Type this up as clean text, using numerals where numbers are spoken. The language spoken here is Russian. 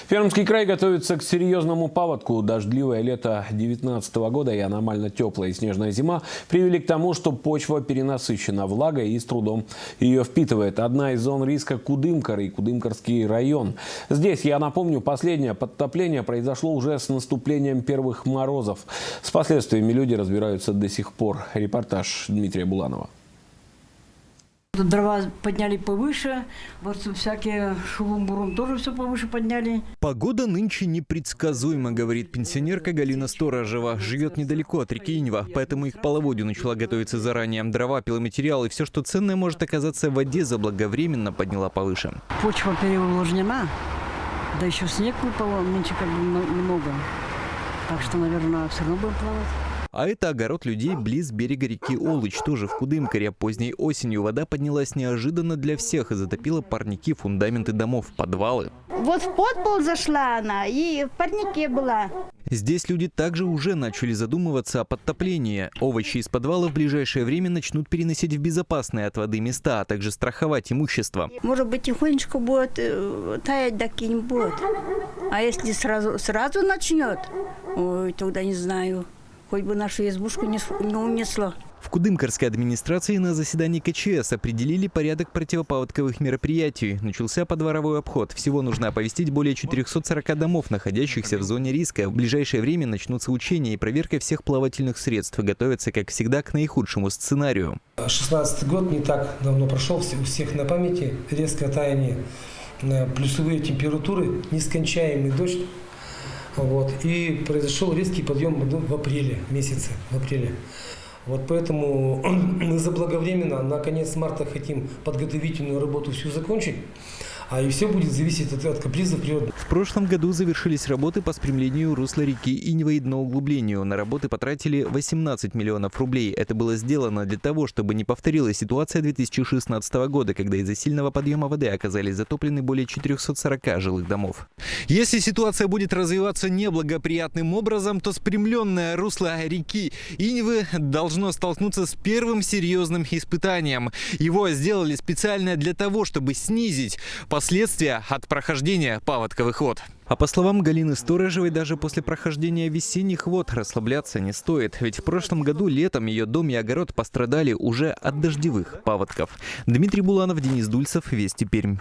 Пермский край готовится к серьезному паводку. Дождливое лето 2019 года и аномально теплая и снежная зима привели к тому, что почва перенасыщена влагой и с трудом ее впитывает. Одна из зон риска – Кудымкар и Кудымкарский район. Здесь, я напомню, последнее подтопление произошло уже с наступлением первых морозов. С последствиями люди разбираются до сих пор. Репортаж Дмитрия Буланова. Дрова подняли повыше, вот всякие шурум-бурум тоже все повыше подняли. Погода нынче непредсказуема, говорит пенсионерка Галина Сторожева. Живет недалеко от реки Иньва, поэтому их половодью начала готовиться заранее. Дрова, пиломатериал и все, что ценное может оказаться в воде, заблаговременно подняла повыше. Почва переувлажнена, да еще снег выпало, нынче как бы много. Так что, наверное, все равно будем плавать. А это огород людей близ берега реки Олыч, тоже в Кудымкаре. Поздней осенью вода поднялась неожиданно для всех и затопила парники, фундаменты домов, подвалы. Вот в подпол зашла она и в парнике была. Здесь люди также уже начали задумываться о подтоплении. Овощи из подвала в ближайшее время начнут переносить в безопасные от воды места, а также страховать имущество. Может быть, тихонечко будет таять, да какие-нибудь. А если сразу начнет, ой, тогда не знаю. Хоть бы нашу избушку не унесло. В Кудымкарской администрации на заседании КЧС определили порядок противопаводковых мероприятий. Начался подворовой обход. Всего нужно оповестить более 440 домов, находящихся в зоне риска. В ближайшее время начнутся учения и проверка всех плавательных средств. Готовятся, как всегда, к наихудшему сценарию. 16-й год не так давно прошел, у всех на памяти резкое таяние, плюсовые температуры, нескончаемый дождь. Вот. И произошел резкий подъем в апреле месяце. Вот поэтому мы заблаговременно на конец марта хотим подготовительную работу всю закончить. И все будет зависеть от капризов природы. В прошлом году завершились работы по спрямлению русла реки Иньва и дноуглублению. На работы потратили 18 миллионов рублей. Это было сделано для того, чтобы не повторилась ситуация 2016 года, когда из-за сильного подъема воды оказались затоплены более 440 жилых домов. Если ситуация будет развиваться неблагоприятным образом, то спрямленное русло реки Иньвы должно столкнуться с первым серьезным испытанием. Его сделали специально для того, чтобы снизить последствия от прохождения паводковых вод. А по словам Галины Сторожевой, даже после прохождения весенних вод расслабляться не стоит. Ведь в прошлом году летом ее дом и огород пострадали уже от дождевых паводков. Дмитрий Буланов, Денис Дульцев, Вести Пермь.